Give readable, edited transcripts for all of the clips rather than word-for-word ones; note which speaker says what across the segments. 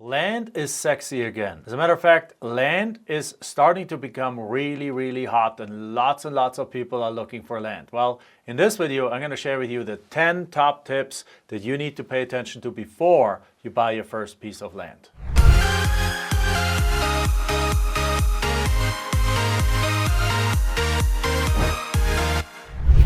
Speaker 1: Land is sexy again. As a matter of fact, land is starting to become really, really hot and lots of people are looking for land. Well, in this video, I'm going to share with you the 10 top tips that you need to pay attention to before you buy your first piece of land.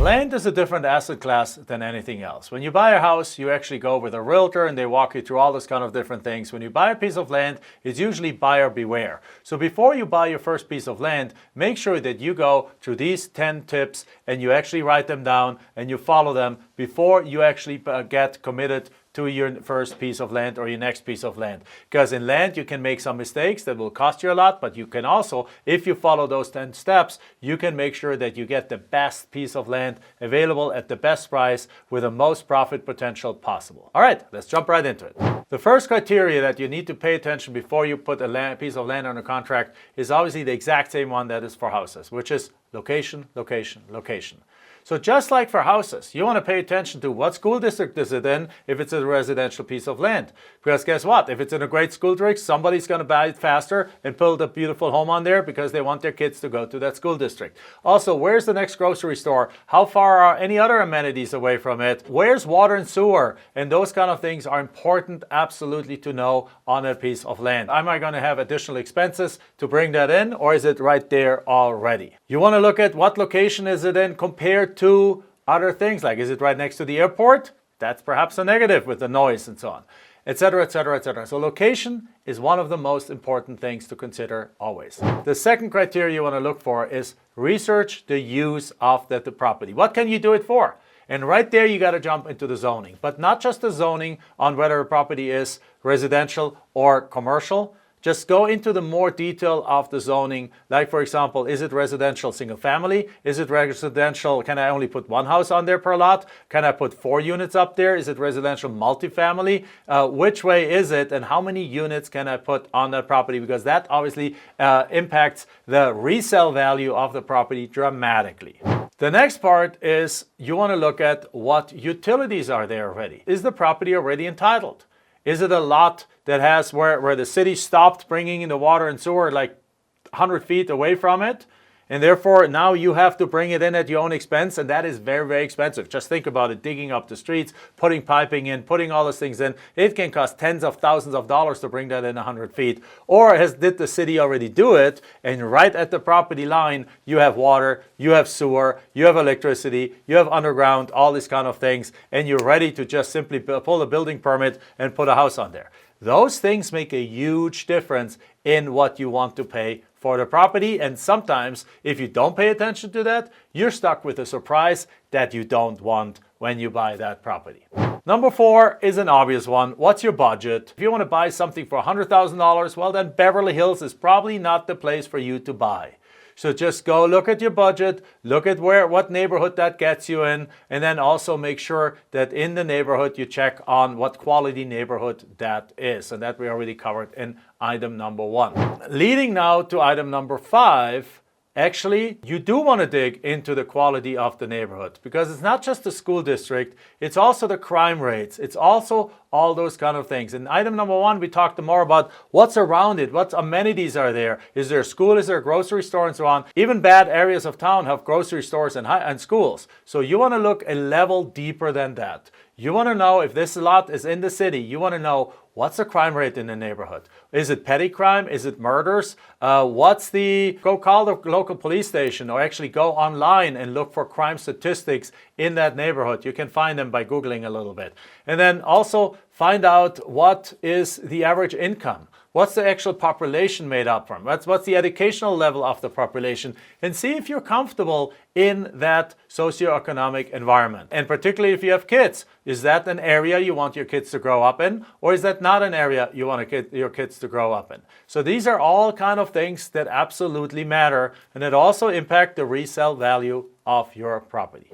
Speaker 1: Land is a different asset class than anything else. When you buy a house, you actually go with a realtor and they walk you through all those kind of different things. When you buy a piece of land, it's usually buyer beware. So before you buy your first piece of land, make sure that you go through these 10 tips and you actually write them down and you follow them before you actually get committed to your first piece of land or your next piece of land. Because in land, you can make some mistakes that will cost you a lot, but you can also, if you follow those 10 steps, you can make sure that you get the best piece of land available at the best price with the most profit potential possible. All right, let's jump right into it. The first criteria that you need to pay attention before you put a piece of land under contract is obviously the exact same one that is for houses, which is location, location, location. So just like for houses, you want to pay attention to what school district is it in if it's a residential piece of land. Because guess what? If it's in a great school district, somebody's going to buy it faster and build a beautiful home on there because they want their kids to go to that school district. Also, where's the next grocery store? How far are any other amenities away from it? Where's water and sewer? And those kind of things are important absolutely to know on a piece of land. Am I going to have additional expenses to bring that in, or is it right there already? You want to look at what location is it in compared to other things, like is it right next to the airport? That's perhaps a negative with the noise and so on, etc., etc., etc. So location is one of the most important things to consider always. The second criteria you want to look for is research the use of the property. What can you do it for? And right there you got to jump into the zoning, but not just the zoning on whether a property is residential or commercial. Just go into the more detail of the zoning, like for example, is it residential single family? Is it residential, can I only put one house on there per lot? Can I put 4 units up there? Is it residential multifamily? Which way is it and how many units can I put on that property? Because that obviously impacts the resale value of the property dramatically. The next part is you want to look at what utilities are there already. Is the property already entitled? Is it a lot that has where the city stopped bringing in the water and sewer like 100 feet away from it? And therefore, now you have to bring it in at your own expense, and that is very, very expensive. Just think about it, digging up the streets, putting piping in, putting all those things in. It can cost tens of thousands of dollars to bring that in 100 feet. Or did the city already do it, and right at the property line, you have water, you have sewer, you have electricity, you have underground, all these kind of things, and you're ready to just simply pull a building permit and put a house on there. Those things make a huge difference in what you want to pay for the property, and sometimes if you don't pay attention to that, you're stuck with a surprise that you don't want when you buy that property. Number 4 is an obvious one. What's your budget? If you want to buy something for $100,000, well then Beverly Hills is probably not the place for you to buy. So just go look at your budget, look at what neighborhood that gets you in, and then also make sure that in the neighborhood you check on what quality neighborhood that is. And that we already covered in item number 1. Leading now to item number 5, actually, you do want to dig into the quality of the neighborhood because it's not just the school district, it's also the crime rates. It's also all those kind of things. In item number 1, we talked more about what's around it, what amenities are there. Is there a school, is there a grocery store, and so on. Even bad areas of town have grocery stores and schools. So you want to look a level deeper than that. You want to know if this lot is in the city. You want to know what's the crime rate in the neighborhood. Is it petty crime? Is it murders? Go call the local police station or actually go online and look for crime statistics in that neighborhood. You can find them by Googling a little bit. And then also find out what is the average income. What's the actual population made up from? What's the educational level of the population? And see if you're comfortable in that socioeconomic environment. And particularly if you have kids, is that an area you want your kids to grow up in? Or is that not an area you want your kids to grow up in? So these are all kind of things that absolutely matter and that also impact the resale value of your property.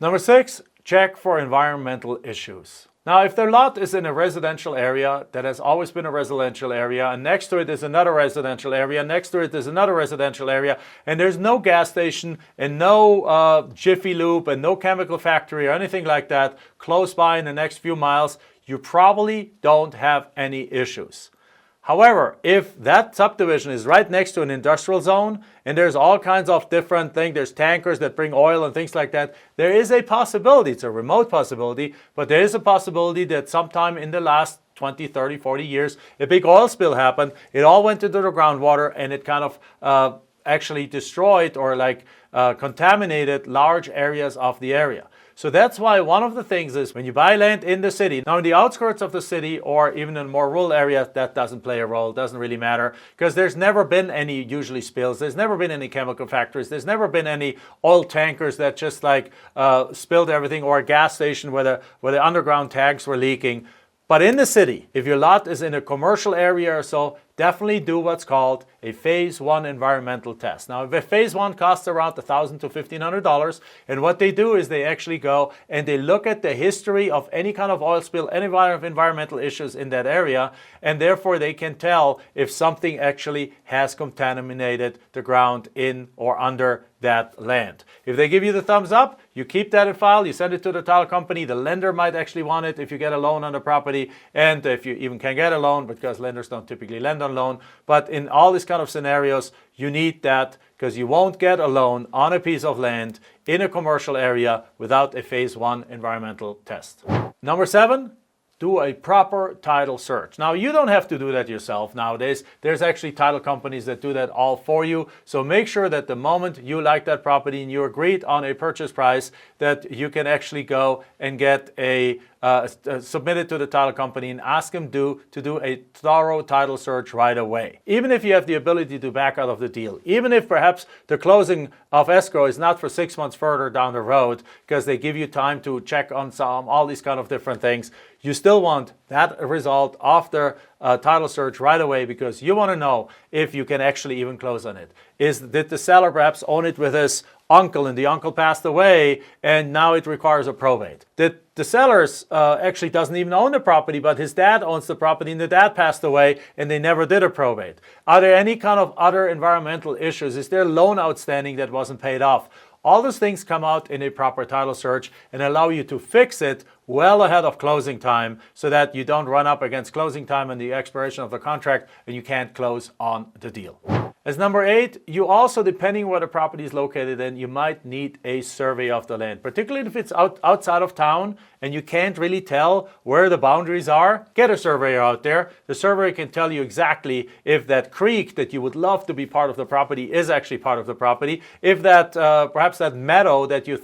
Speaker 1: Number 6, check for environmental issues. Now, if the lot is in a residential area that has always been a residential area, and next to it is another residential area, next to it is another residential area, and there's no gas station and no Jiffy Lube and no chemical factory or anything like that close by in the next few miles, you probably don't have any issues. However, if that subdivision is right next to an industrial zone and there's all kinds of different things, there's tankers that bring oil and things like that, there is a possibility, it's a remote possibility, but there is a possibility that sometime in the last 20, 30, 40 years, a big oil spill happened, it all went into the groundwater and it kind of actually destroyed or contaminated large areas of the area. So that's why one of the things is when you buy land in the city, now in the outskirts of the city or even in more rural areas, that doesn't play a role, doesn't really matter, because there's never been any usually spills, there's never been any chemical factories, there's never been any oil tankers that just spilled everything, or a gas station where the underground tanks were leaking. But in the city, if your lot is in a commercial area or so, definitely do what's called a phase 1 environmental test. Now, if a phase 1 costs around $1,000 to $1,500, and what they do is they actually go and they look at the history of any kind of oil spill, any environmental issues in that area, and therefore they can tell if something actually has contaminated the ground in or under that land. If they give you the thumbs up, you keep that in file, you send it to the title company, the lender might actually want it if you get a loan on the property, and if you even can get a loan, because lenders don't typically lend on loan. But in all these kind of scenarios, you need that, because you won't get a loan on a piece of land in a commercial area without a phase 1 environmental test. Number 7, do a proper title search. Now, you don't have to do that yourself nowadays. There's actually title companies that do that all for you. So make sure that the moment you like that property and you agreed on a purchase price, that you can actually go and get submit it to the title company and ask them to do a thorough title search right away. Even if you have the ability to back out of the deal, even if perhaps the closing of escrow is not for 6 months further down the road, because they give you time to check on all these kind of different things, you still want that result of the title search right away, because you want to know if you can actually even close on it. Did the seller perhaps own it with his uncle and the uncle passed away and now it requires a probate? Did the seller actually doesn't even own the property, but his dad owns the property and the dad passed away and they never did a probate? Are there any kind of other environmental issues? Is there a loan outstanding that wasn't paid off? All those things come out in a proper title search and allow you to fix it well ahead of closing time, so that you don't run up against closing time and the expiration of the contract and you can't close on the deal. As number 8, you also, depending where the property is located in, you might need a survey of the land, particularly if it's outside of town and you can't really tell where the boundaries are. Get a surveyor out there. The surveyor can tell you exactly if that creek that you would love to be part of the property is actually part of the property, if that perhaps that meadow that you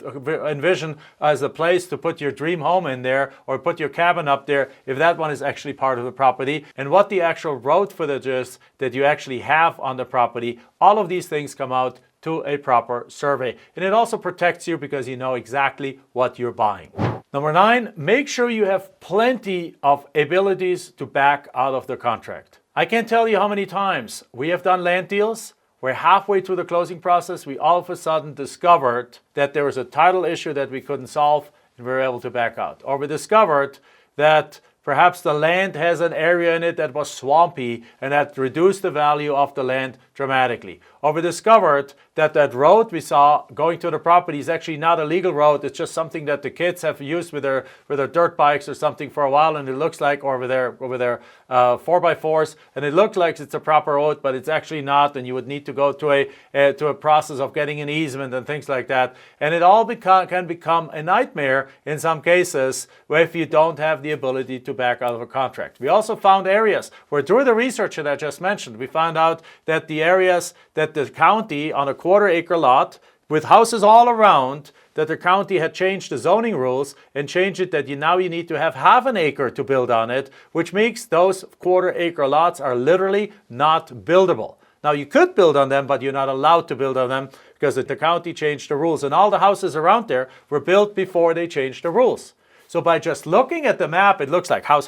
Speaker 1: envision as a place to put your dream home in there or put your cabin up there, if that one is actually part of the property, and what the actual road footage is that you actually have on the property. All of these things come out to a proper survey, and it also protects you because you know exactly what you're buying. Number 9, make sure you have plenty of abilities to back out of the contract. I can't tell you how many times we have done land deals where halfway through the closing process we all of a sudden discovered that there was a title issue that we couldn't solve and we were able to back out. Or we discovered that perhaps the land has an area in it that was swampy and that reduced the value of the land dramatically. Or we discovered that that road we saw going to the property is actually not a legal road. It's just something that the kids have used with their dirt bikes or something for a while, and it looks like, or with their 4x4s, and it looks like it's a proper road, but it's actually not, and you would need to go to a process of getting an easement and things like that. And it all can become a nightmare in some cases if you don't have the ability to back out of a contract. We also found areas where, through the research that I just mentioned, we found out that the areas that the county on a quarter-acre lot with houses all around, that the county had changed the zoning rules and changed it that now you need to have half an acre to build on it, which makes those quarter-acre lots are literally not buildable. Now, you could build on them, but you're not allowed to build on them because the county changed the rules, and all the houses around there were built before they changed the rules. So by just looking at the map, it looks like house,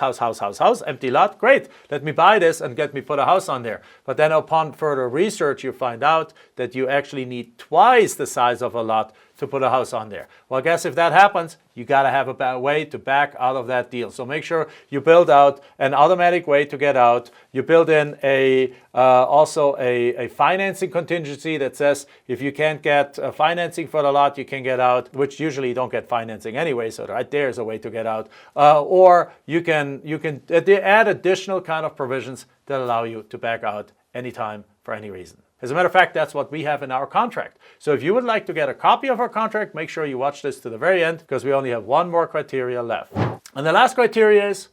Speaker 1: empty lot, great, let me buy this and get me put a house on there. But then upon further research, you find out that you actually need twice the size of a lot to put a house on there. Well, guess if that happens, you got to have a way to back out of that deal. So make sure you build out an automatic way to get out. You build in also a financing contingency that says if you can't get financing for the lot, you can get out, which usually you don't get financing anyway. So right there is a way to get out. Or you can add additional kind of provisions that allow you to back out anytime for any reason. As a matter of fact, that's what we have in our contract. So if you would like to get a copy of our contract, make sure you watch this to the very end because we only have one more criteria left. And the last criteria is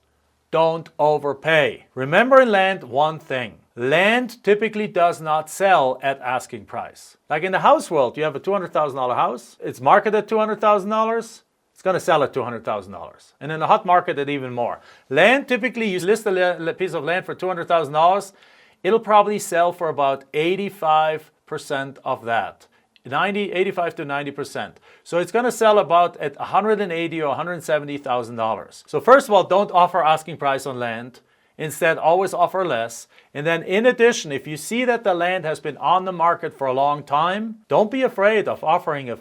Speaker 1: don't overpay. Remember in land one thing. Land typically does not sell at asking price. Like in the house world, you have a $200,000 house. It's marketed at $200,000. It's going to sell at $200,000. And in the hot market, at even more. Land, typically, you list a piece of land for $200,000. It'll probably sell for about 85% of that. 85 to 90%. So it's going to sell about at $180,000 or $170,000. So first of all, don't offer asking price on land. Instead, always offer less. And then in addition, if you see that the land has been on the market for a long time, don't be afraid of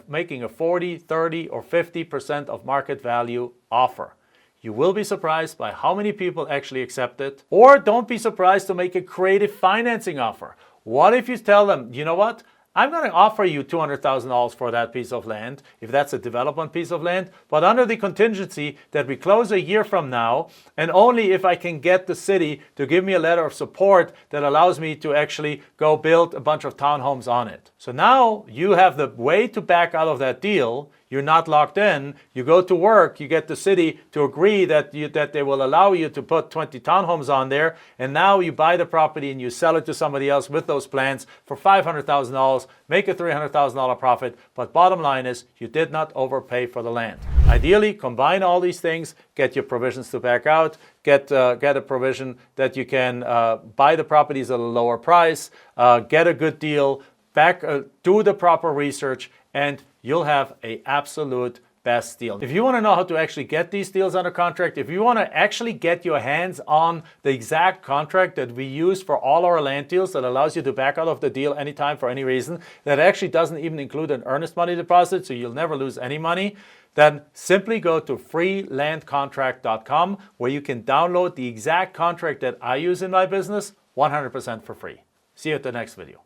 Speaker 1: making a 40, 30, or 50% of market value offer. You will be surprised by how many people actually accept it. Or don't be surprised to make a creative financing offer. What if you tell them, you know what? I'm going to offer you $200,000 for that piece of land, if that's a development piece of land, but under the contingency that we close a year from now, and only if I can get the city to give me a letter of support that allows me to actually go build a bunch of townhomes on it. So now you have the way to back out of that deal. You're not locked in. You go to work. You get the city to agree that they will allow you to put 20 townhomes on there. And now you buy the property and you sell it to somebody else with those plans for $500,000, make a $300,000 profit. But bottom line is you did not overpay for the land. Ideally, combine all these things, get your provisions to back out, get a provision that you can buy the properties at a lower price, get a good deal, do the proper research, and you'll have an absolute best deal. If you want to know how to actually get these deals under contract, if you want to actually get your hands on the exact contract that we use for all our land deals that allows you to back out of the deal anytime for any reason, that actually doesn't even include an earnest money deposit, so you'll never lose any money, then simply go to freelandcontract.com where you can download the exact contract that I use in my business 100% for free. See you at the next video.